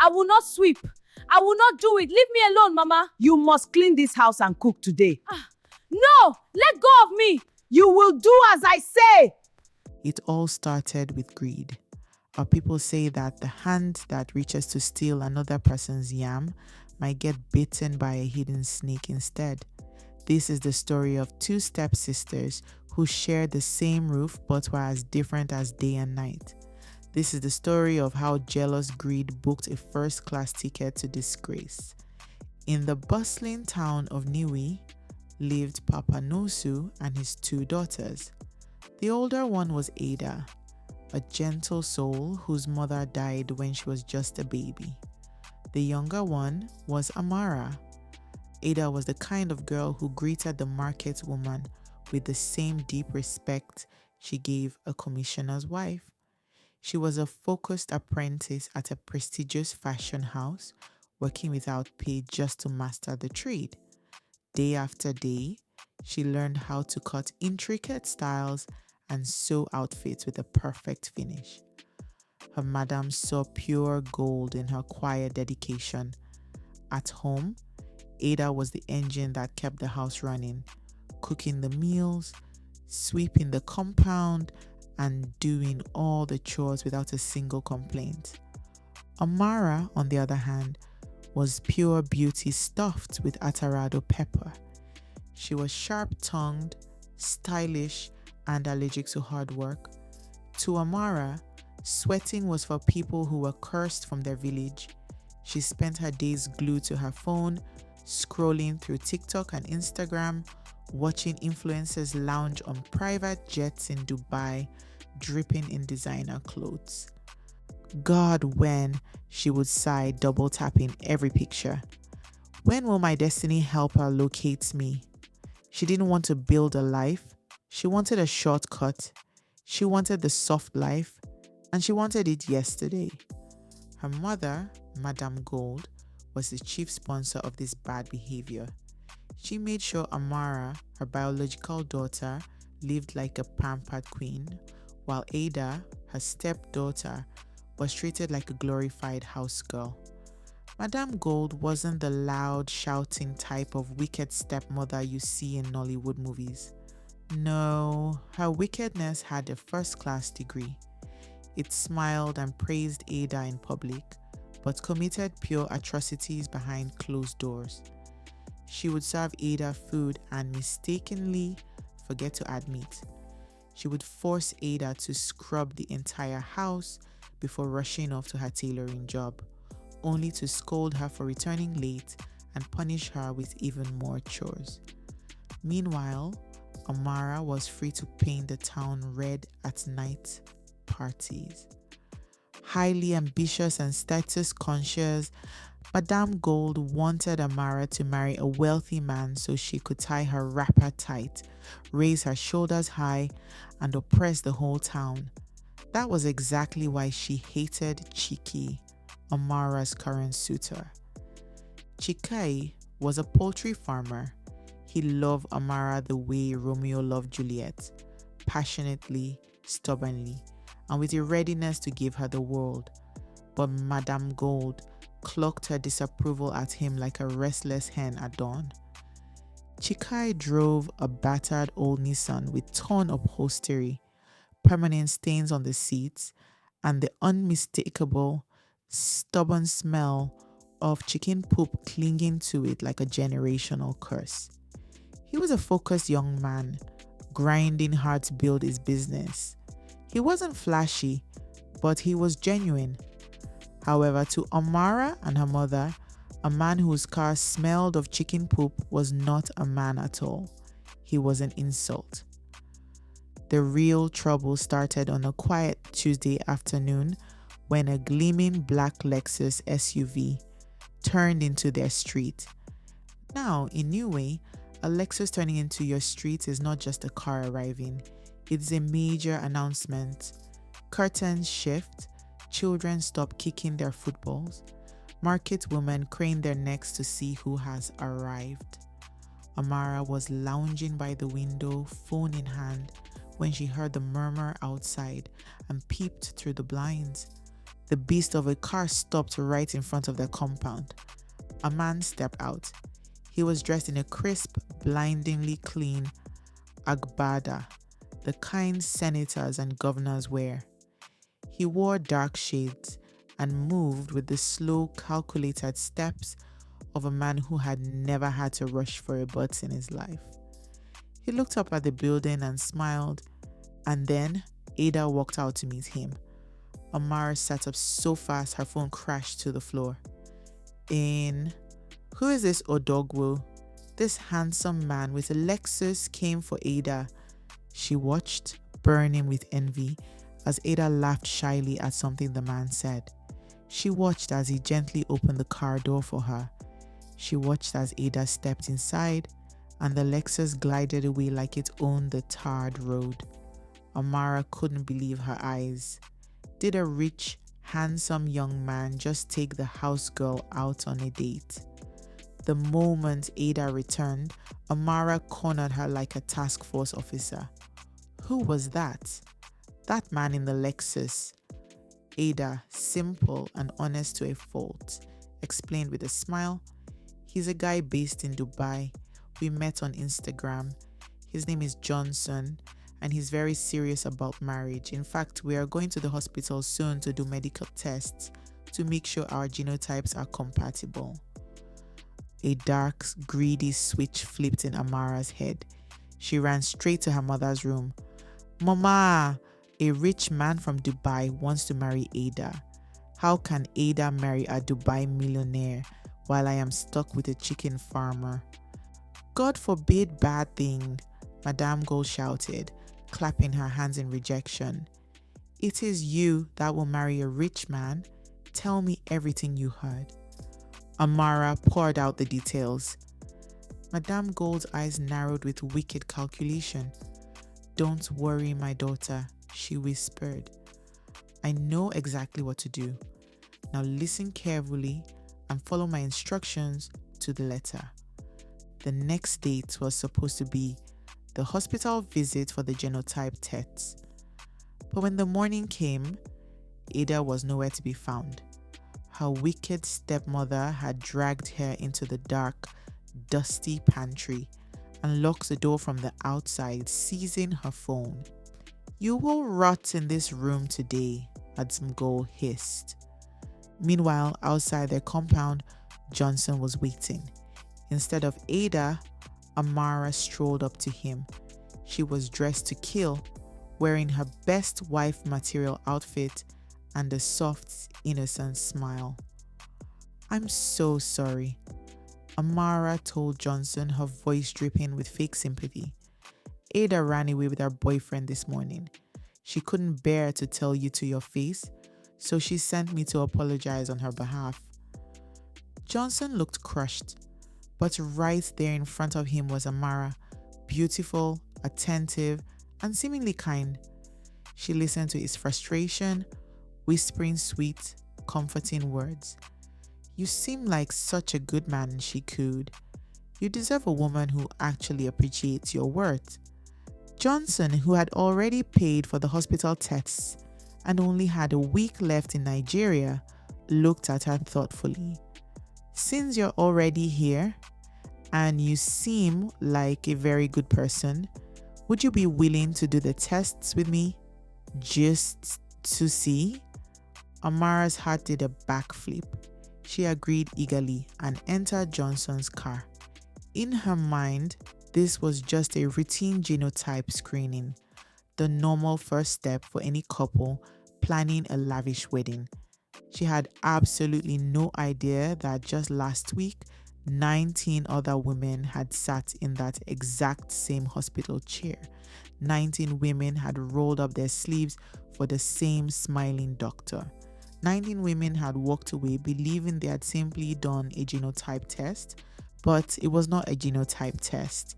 I will not sweep. I will not do it. Leave me alone, Mama. You must clean this house and cook today. No, let go of me. You will do as I say. It all started with greed. Or people say that the hand that reaches to steal another person's yam might get bitten by a hidden snake instead. This is the story of two stepsisters who share the same roof but were as different as day and night. This is the story of how jealous greed booked a first-class ticket to disgrace. In the bustling town of Niue lived Papa Nosu and his two daughters. The older one was Ada, a gentle soul whose mother died when she was just a baby. The younger one was Amara. Ada was the kind of girl who greeted the market woman with the same deep respect she gave a commissioner's wife. She was a focused apprentice at a prestigious fashion house, working without pay just to master the trade. Day after day, she learned how to cut intricate styles and sew outfits with a perfect finish. Her madam saw pure gold in her quiet dedication. At home, Ada was the engine that kept the house running, cooking the meals, sweeping the compound, and doing all the chores without a single complaint. Amara, on the other hand, was pure beauty stuffed with attarado pepper. She was sharp-tongued, stylish, and allergic to hard work. To Amara, sweating was for people who were cursed from their village. She spent her days glued to her phone, scrolling through TikTok and Instagram, watching influencers lounge on private jets in Dubai, dripping in designer clothes. God, when she would sigh, double tapping every picture. When will my destiny helper locate me? She didn't want to build a life. She wanted a shortcut. She wanted the soft life, and she wanted it yesterday. Her mother, Madame Gold, was the chief sponsor of this bad behavior. She made sure Amara, her biological daughter, lived like a pampered queen, while Ada, her stepdaughter, was treated like a glorified house girl. Madame Gold wasn't the loud, shouting type of wicked stepmother you see in Nollywood movies. No, her wickedness had a first-class degree. It smiled and praised Ada in public, but committed pure atrocities behind closed doors. She would serve Ada food and mistakenly forget to add meat. She would force Ada to scrub the entire house before rushing off to her tailoring job, only to scold her for returning late and punish her with even more chores. Meanwhile, Amara was free to paint the town red at night parties. Highly ambitious and status conscious, Madame Gold wanted Amara to marry a wealthy man so she could tie her wrapper tight, raise her shoulders high, and oppress the whole town. That was exactly why she hated Chiki, Amara's current suitor. Chikai was a poultry farmer. He loved Amara the way Romeo loved Juliet, passionately, stubbornly, and with a readiness to give her the world. But Madame Gold clocked her disapproval at him like a restless hen at dawn. Chikai drove a battered old Nissan with torn upholstery, permanent stains on the seats, and the unmistakable, stubborn smell of chicken poop clinging to it like a generational curse. He was a focused young man, grinding hard to build his business. He wasn't flashy, but he was genuine. However, to Amara and her mother, a man whose car smelled of chicken poop was not a man at all. He was an insult. The real trouble started on a quiet Tuesday afternoon when a gleaming black Lexus SUV turned into their street. Now, in Niue, a Lexus turning into your street is not just a car arriving. It's a major announcement. Curtains shift, children stop kicking their footballs, market women crane their necks to see who has arrived. Amara was lounging by the window, phone in hand, when she heard the murmur outside and peeped through the blinds. the beast of a car stopped right in front of the compound. A man stepped out. He was dressed in a crisp, blindingly clean agbada, the kind senators and governors wear. He wore dark shades and moved with the slow, calculated steps of a man who had never had to rush for a bus in his life. He looked up at the building and smiled, and then Ada walked out to meet him. Amara sat up so fast her phone crashed to the floor. Who is this Odogwu? This handsome man with a Lexus came for Ada. She watched, burning with envy, as Ada laughed shyly at something the man said. She watched as he gently opened the car door for her. She watched as Ada stepped inside, and the Lexus glided away like it owned the tarred road. Amara couldn't believe her eyes. Did a rich, handsome young man just take the house girl out on a date? The moment Ada returned, Amara cornered her like a task force officer. Who was that? That man in the Lexus. Ada, simple and honest to a fault, explained with a smile. He's a guy based in Dubai. We met on Instagram. His name is Johnson, and he's very serious about marriage. In fact, we are going to the hospital soon to do medical tests to make sure our genotypes are compatible. A dark, greedy switch flipped in Amara's head. She ran straight to her mother's room. Mama, a rich man from Dubai wants to marry Ada. How can Ada marry a Dubai millionaire while I am stuck with a chicken farmer? God forbid bad thing, Madame Gold shouted, clapping her hands in rejection. It is you that will marry a rich man. Tell me everything you heard. Amara poured out the details. Madame Gold's eyes narrowed with wicked calculation. Don't worry, my daughter, she whispered. I know exactly what to do. Now listen carefully and follow my instructions to the letter. The next date was supposed to be the hospital visit for the genotype tests. But when the morning came, Ada was nowhere to be found. Her wicked stepmother had dragged her into the dark, dusty pantry and locked the door from the outside, seizing her phone. You will rot in this room today, Adzmgol hissed. Meanwhile, outside their compound, Johnson was waiting. Instead of Ada, Amara strolled up to him. She was dressed to kill, wearing her best wife material outfit and a soft, innocent smile. I'm so sorry, Amara told Johnson, her voice dripping with fake sympathy. Ada ran away with her boyfriend this morning. She couldn't bear to tell you to your face, so she sent me to apologize on her behalf. Johnson looked crushed, but right there in front of him was Amara, beautiful, attentive, and seemingly kind. She listened to his frustration, whispering sweet, comforting words. You seem like such a good man, she cooed. You deserve a woman who actually appreciates your worth. Johnson, who had already paid for the hospital tests and only had a week left in Nigeria, looked at her thoughtfully. Since you're already here and you seem like a very good person, would you be willing to do the tests with me? Just to see? Amara's heart did a backflip. She agreed eagerly and entered Johnson's car. In her mind, this was just a routine genotype screening, the normal first step for any couple planning a lavish wedding. She had absolutely no idea that just last week, 19 other women had sat in that exact same hospital chair. 19 women had rolled up their sleeves for the same smiling doctor. 19 women had walked away believing they had simply done a genotype test, but it was not a genotype test.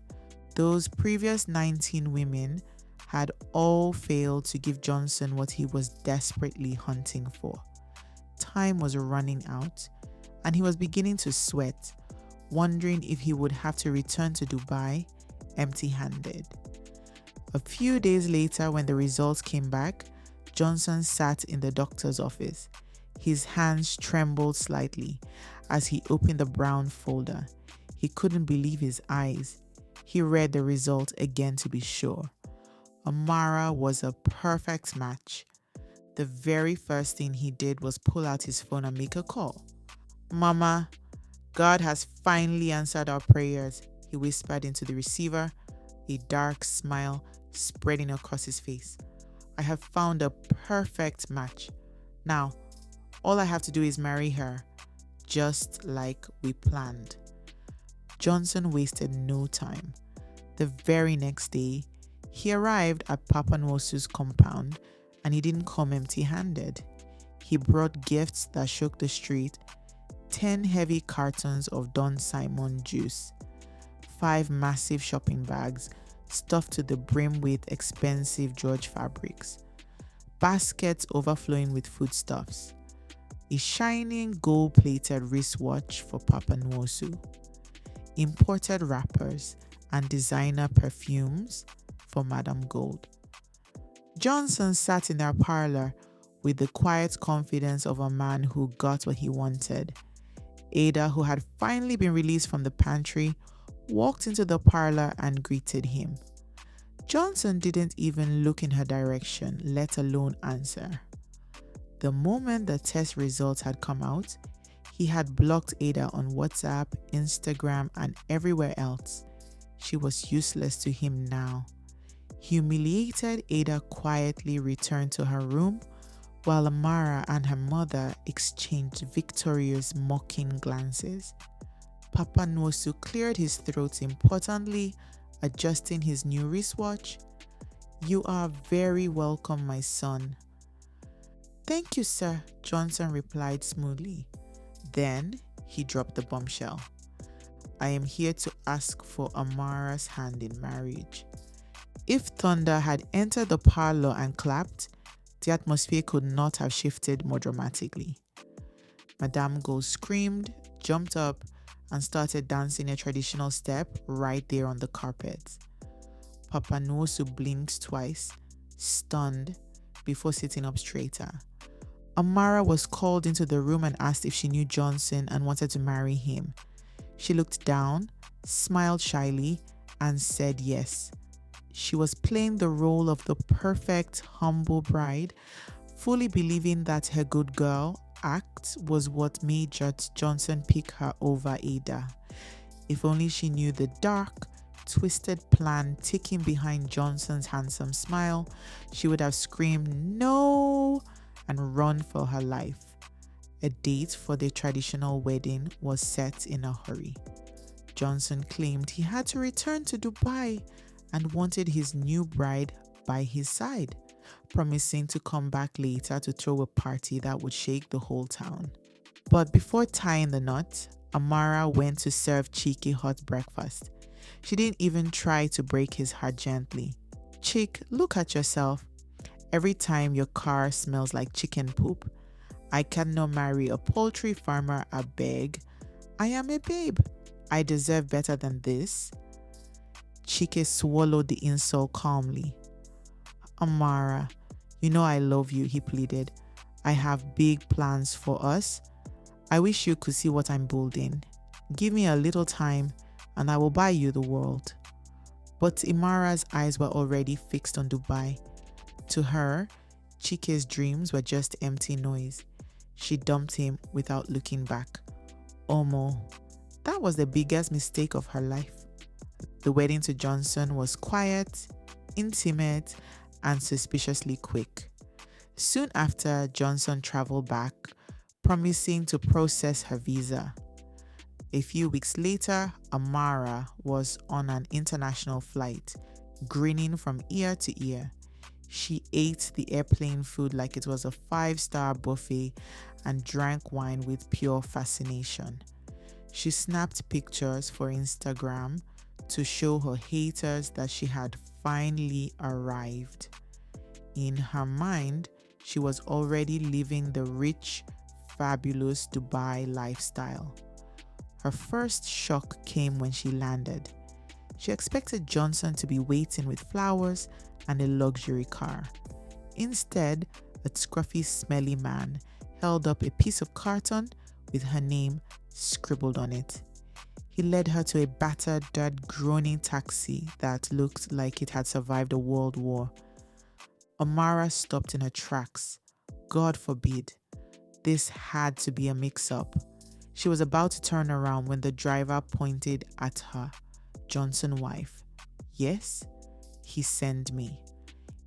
Those previous 19 women had all failed to give Johnson what he was desperately hunting for. Time was running out, and he was beginning to sweat, wondering if he would have to return to Dubai empty-handed. A few days later, when the results came back, Johnson sat in the doctor's office. His hands trembled slightly as he opened the brown folder. He couldn't believe his eyes. He read the result again to be sure. Amara was a perfect match. The very first thing he did was pull out his phone and make a call. "Mama, God has finally answered our prayers," he whispered into the receiver, a dark smile spreading across his face. "I have found a perfect match. Now, all I have to do is marry her, just like we planned." Johnson wasted no time. The very next day, he arrived at Papa Nwosu's compound, and he didn't come empty-handed. He brought gifts that shook the street: 10 heavy cartons of Don Simon juice, 5 massive shopping bags stuffed to the brim with expensive George fabrics, baskets overflowing with foodstuffs, a shining gold-plated wristwatch for Papa Nwosu, imported wrappers and designer perfumes for Madame Gold. Johnson sat in their parlor with the quiet confidence of a man who got what he wanted. Ada, who had finally been released from the pantry, walked into the parlor and greeted him. Johnson didn't even look in her direction, let alone answer. The moment the test results had come out, he had blocked Ada on WhatsApp, Instagram, and everywhere else. She was useless to him now. Humiliated, Ada quietly returned to her room while Amara and her mother exchanged victorious, mocking glances. Papa Nwosu cleared his throat importantly, adjusting his new wristwatch. "You are very welcome, my son." "Thank you, sir," Johnson replied smoothly. Then he dropped the bombshell. "I am here to ask for Amara's hand in marriage." If thunder had entered the parlor and clapped, the atmosphere could not have shifted more dramatically. Madame Gold screamed, jumped up, and started dancing a traditional step right there on the carpet. Papa Nwosu blinked twice, stunned, before sitting up straighter. Amara was called into the room and asked if she knew Johnson and wanted to marry him. She looked down, smiled shyly, and said yes. She was playing the role of the perfect, humble bride, fully believing that her good girl act was what made Judge Johnson pick her over Ada. If only she knew the dark, twisted plan ticking behind Johnson's handsome smile, she would have screamed "no" and run for her life. A date for the traditional wedding was set in a hurry. Johnson claimed he had to return to Dubai and wanted his new bride by his side, promising to come back later to throw a party that would shake the whole town. But before tying the knot, Amara went to serve Chike hot breakfast. She didn't even try to break his heart gently. "Chick, look at yourself. Every time your car smells like chicken poop. I cannot marry a poultry farmer, I beg. I am a babe. I deserve better than this." Chike swallowed the insult calmly. "Amara, you know I love you," he pleaded. "I have big plans for us. I wish you could see what I'm building. Give me a little time and I will buy you the world." But Imara's eyes were already fixed on Dubai. To her, Chike's dreams were just empty noise. She dumped him without looking back. Omo, that was the biggest mistake of her life. The wedding to Johnson was quiet, intimate, and suspiciously quick. Soon after, Johnson traveled back, promising to process her visa. A few weeks later, Amara was on an international flight, grinning from ear to ear. She ate the airplane food like it was a 5-star buffet and drank wine with pure fascination. She snapped pictures for Instagram to show her haters that she had finally arrived. In her mind, she was already living the rich, fabulous Dubai lifestyle. Her first shock came when she landed. She expected Johnson to be waiting with flowers and a luxury car. Instead, a scruffy, smelly man held up a piece of carton with her name scribbled on it. He led her to a battered, dirt-groaning taxi that looked like it had survived a world war. Amara stopped in her tracks. God forbid. This had to be a mix-up. She was about to turn around when the driver pointed at her. Johnson wife. Yes? He sent me.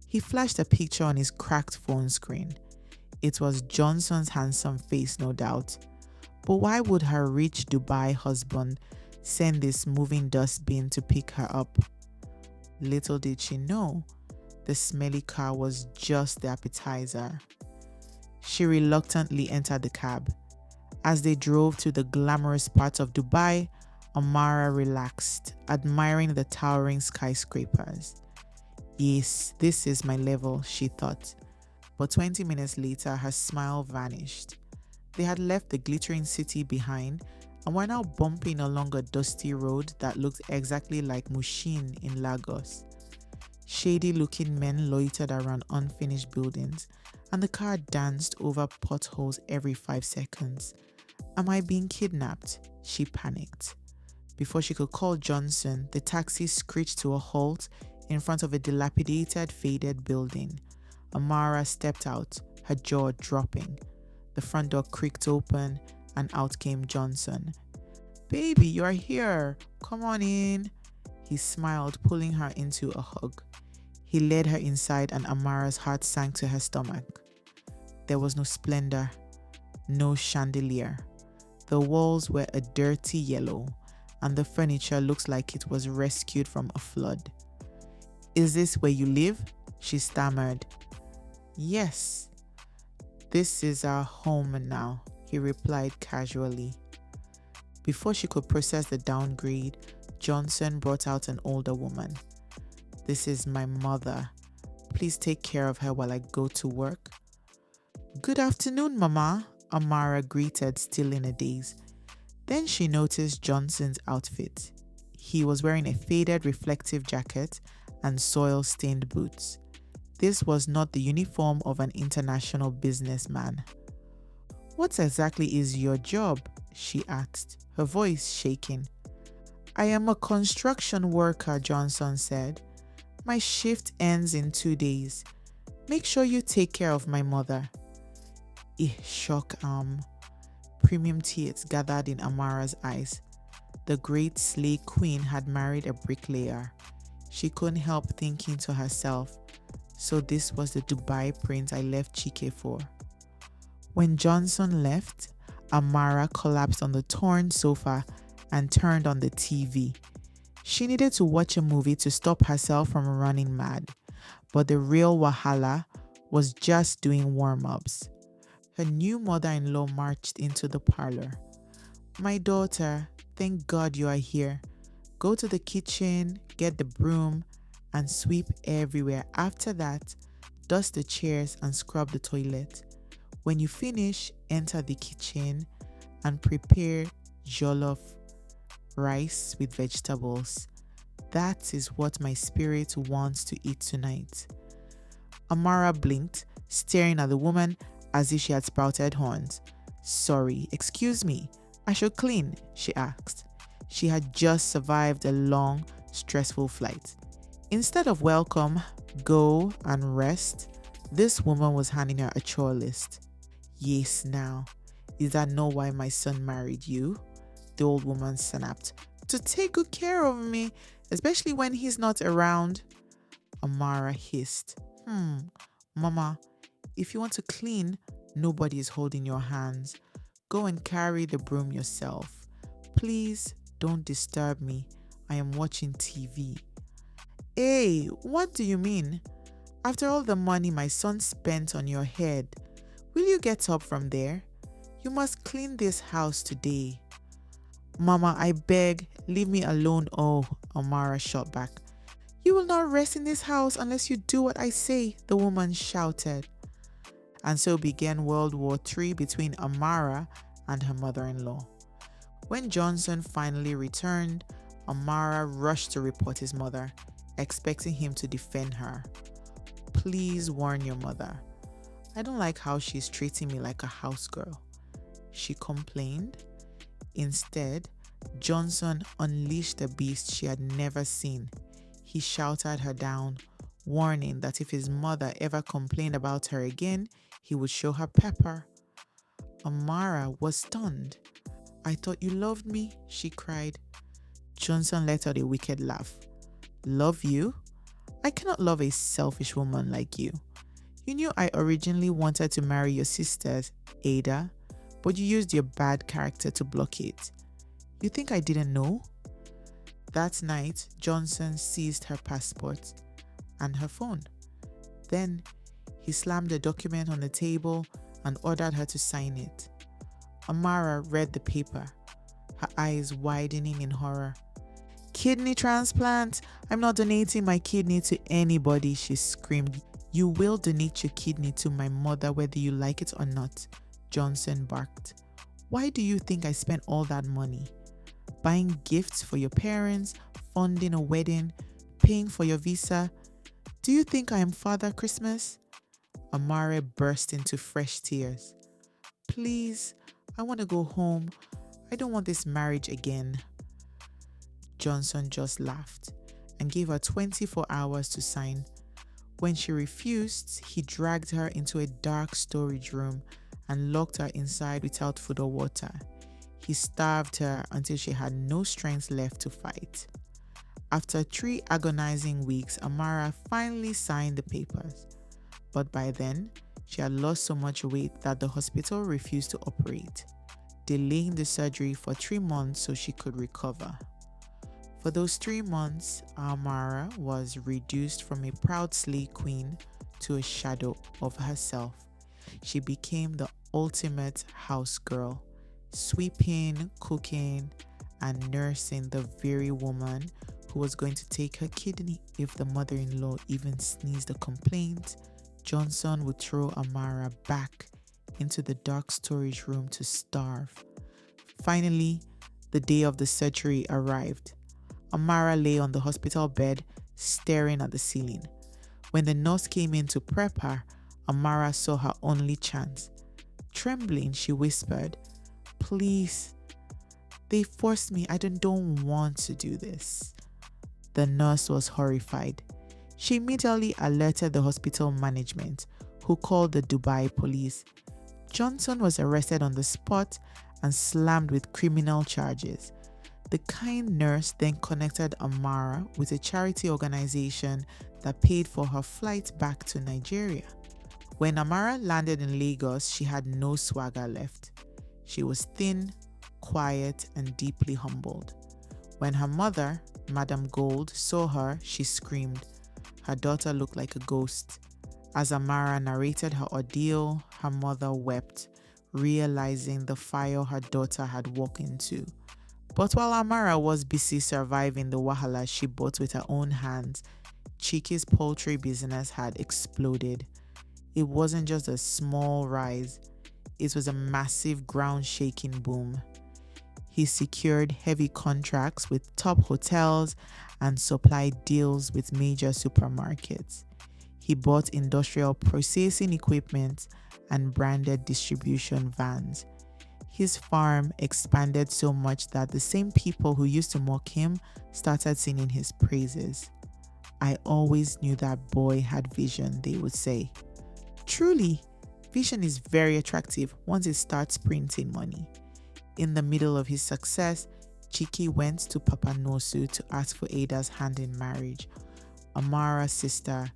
He flashed a picture on his cracked phone screen. It was Johnson's handsome face, no doubt. But why would her rich Dubai husband send this moving dustbin to pick her up? Little did she know, the smelly car was just the appetizer. She reluctantly entered the cab. As they drove to the glamorous parts of Dubai, Amara relaxed, admiring the towering skyscrapers. Yes, this is my level, she thought. But 20 minutes later, her smile vanished. They had left the glittering city behind and were now bumping along a dusty road that looked exactly like Mushin in Lagos. Shady-looking men loitered around unfinished buildings, and the car danced over potholes every 5 seconds. Am I being kidnapped? She panicked. Before she could call Johnson, the taxi screeched to a halt in front of a dilapidated, faded building. Amara stepped out, her jaw dropping. The front door creaked open, and out came Johnson. Baby, you're here. Come on in. He smiled, pulling her into a hug. He led her inside, and Amara's heart sank to her stomach. There was no splendor, no chandelier. The walls were a dirty yellow, and the furniture looked like it was rescued from a flood. Is this where you live? She stammered. Yes. This is our home now, he replied casually. Before she could process the downgrade, Johnson brought out an older woman. This is my mother. Please take care of her while I go to work. Good afternoon, Mama, Amara greeted, still in a daze. Then she noticed Johnson's outfit. He was wearing a faded reflective jacket and soil-stained boots. This was not the uniform of an international businessman. What exactly is your job? She asked, her voice shaking. I am a construction worker, Johnson said. My shift ends in 2 days. Make sure you take care of my mother. Shock. Premium tears gathered in Amara's eyes. The great slay queen had married a bricklayer. She couldn't help thinking to herself, so this was the Dubai prince I left Chike for. When Johnson left, Amara collapsed on the torn sofa and turned on the TV. She needed to watch a movie to stop herself from running mad, but the real wahala was just doing warm-ups. Her new mother-in-law marched into the parlor. My daughter, thank God you are here. Go to the kitchen, get the broom, and sweep everywhere. After that, dust the chairs and scrub the toilet. When you finish, enter the kitchen and prepare jollof rice with vegetables. That is what my spirit wants to eat tonight. Amara blinked, staring at the woman as if she had sprouted horns. Sorry, excuse me, I should clean, she asked. She had just survived a long, stressful flight. Instead of welcome, go and rest, this woman was handing her a chore list. Yes, now, is that not why my son married you? The old woman snapped. To take good care of me, especially when he's not around. Amara hissed. Mama, if you want to clean, nobody is holding your hands. Go and carry the broom yourself. Please don't disturb me. I am watching TV. Hey, what do you mean? After all the money my son spent on your head, will you get up from there? You must clean this house today. Mama, I beg, leave me alone. Oh, Amara shot back. You will not rest in this house unless you do what I say, the woman shouted. And so began World War III between Amara and her mother-in-law. When Johnson finally returned, Amara rushed to report his mother, expecting him to defend her. Please warn your mother. I don't like how she's treating me like a house girl, she complained. Instead, Johnson unleashed a beast she had never seen. He shouted her down, warning that if his mother ever complained about her again, he would show her pepper. Amara was stunned. I thought you loved me, she cried. Johnson let out a wicked laugh. Love you? I cannot love a selfish woman like you. You knew I originally wanted to marry your sisters, Ada, but you used your bad character to block it. You think I didn't know? That night, Johnson seized her passport and her phone. Then he slammed the document on the table and ordered her to sign it. Amara read the paper, her eyes widening in horror. Kidney transplant? I'm not donating my kidney to anybody, she screamed. You will donate your kidney to my mother whether you like it or not, Johnson barked. Why do you think I spent all that money? Buying gifts for your parents, funding a wedding, paying for your visa. Do you think I am Father Christmas? Amara burst into fresh tears. Please, I want to go home. I don't want this marriage again. Johnson just laughed and gave her 24 hours to sign. When she refused, he dragged her into a dark storage room and locked her inside without food or water. He starved her until she had no strength left to fight. After 3 agonizing weeks, Amara finally signed the papers. But by then, she had lost so much weight that the hospital refused to operate, delaying the surgery for 3 months so she could recover. For those 3 months, Amara was reduced from a proud slave queen to a shadow of herself. She became the ultimate house girl, sweeping, cooking, and nursing the very woman who was going to take her kidney. If the mother-in-law even sneezed a complaint, Johnson would throw Amara back into the dark storage room to starve. Finally, the day of the surgery arrived. Amara lay on the hospital bed, staring at the ceiling. When the nurse came in to prep her, Amara saw her only chance. Trembling, she whispered, "Please, they forced me. I don't want to do this." The nurse was horrified. She immediately alerted the hospital management, who called the Dubai police. Johnson was arrested on the spot and slammed with criminal charges. The kind nurse then connected Amara with a charity organization that paid for her flight back to Nigeria. When Amara landed in Lagos, she had no swagger left. She was thin, quiet, and deeply humbled. When her mother, Madam Gold, saw her, she screamed. Her daughter looked like a ghost. As Amara narrated her ordeal, her mother wept, realizing the fire her daughter had walked into. But while Amara was busy surviving the wahala she bought with her own hands, Chiki's poultry business had exploded. It wasn't just a small rise, it was a massive ground-shaking boom. He secured heavy contracts with top hotels and supplied deals with major supermarkets. He bought industrial processing equipment and branded distribution vans. His farm expanded so much that the same people who used to mock him started singing his praises. "I always knew that boy had vision," they would say. Truly, vision is very attractive once it starts printing money. In the middle of his success, Chiki went to Papa Nosu to ask for Ada's hand in marriage, Amara's sister,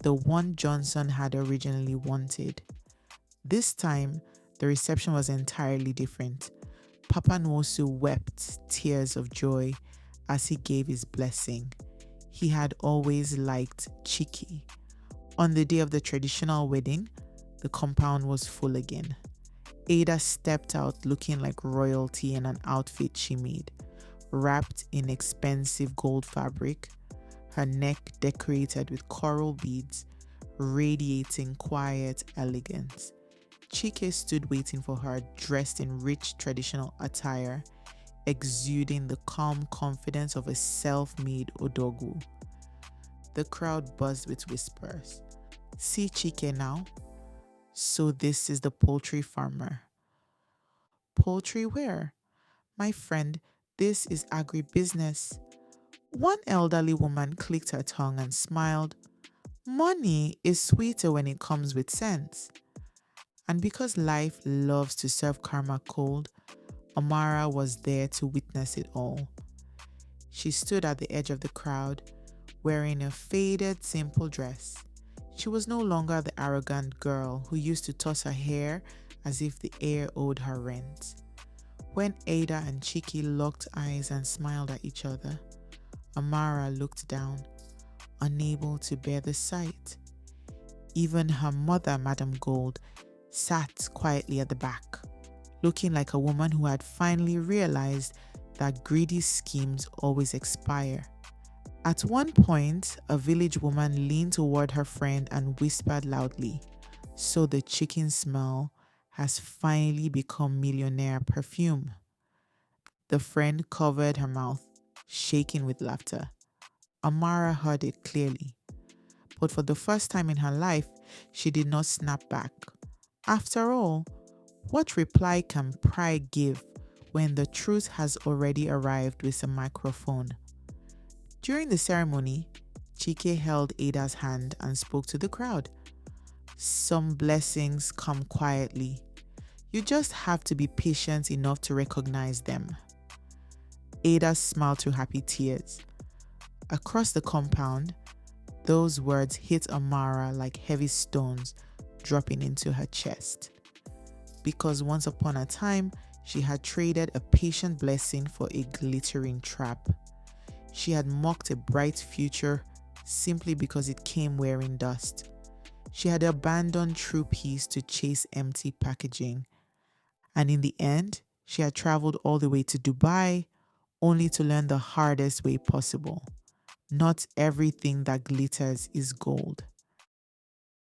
the one Johnson had originally wanted. This time, the reception was entirely different. Papa Nosu wept tears of joy as he gave his blessing. He had always liked Chiki. On the day of the traditional wedding, the compound was full again. Ada stepped out looking like royalty in an outfit she made, wrapped in expensive gold fabric, her neck decorated with coral beads, radiating quiet elegance. Chike stood waiting for her, dressed in rich traditional attire, exuding the calm confidence of a self-made odogu. The crowd buzzed with whispers. "See Chike now? So this is the poultry farmer. Poultry where? My friend, this is agribusiness. One elderly woman clicked her tongue and smiled. Money is sweeter when it comes with sense. And because life loves to serve karma cold, Amara was there to witness it all. She stood at the edge of the crowd, wearing a faded, simple dress. She was no longer the arrogant girl who used to toss her hair as if the air owed her rent. When Ada and Chiki locked eyes and smiled at each other, Amara looked down, unable to bear the sight. Even her mother, Madame Gold, sat quietly at the back, looking like a woman who had finally realized that greedy schemes always expire. At one point, a village woman leaned toward her friend and whispered loudly, "So the chicken smell has finally become millionaire perfume." The friend covered her mouth, shaking with laughter. Amara heard it clearly, but for the first time in her life, she did not snap back. After all, what reply can pride give when the truth has already arrived with a microphone? During the ceremony, Chike held Ada's hand and spoke to the crowd. Some blessings come quietly. You just have to be patient enough to recognize them. Ada smiled through happy tears. Across the compound, those words hit Amara like heavy stones dropping into her chest. Because once upon a time, she had traded a patient blessing for a glittering trap. She had mocked a bright future simply because it came wearing dust. She had abandoned true peace to chase empty packaging. And in the end, she had traveled all the way to Dubai only to learn the hardest way possible. Not everything that glitters is gold.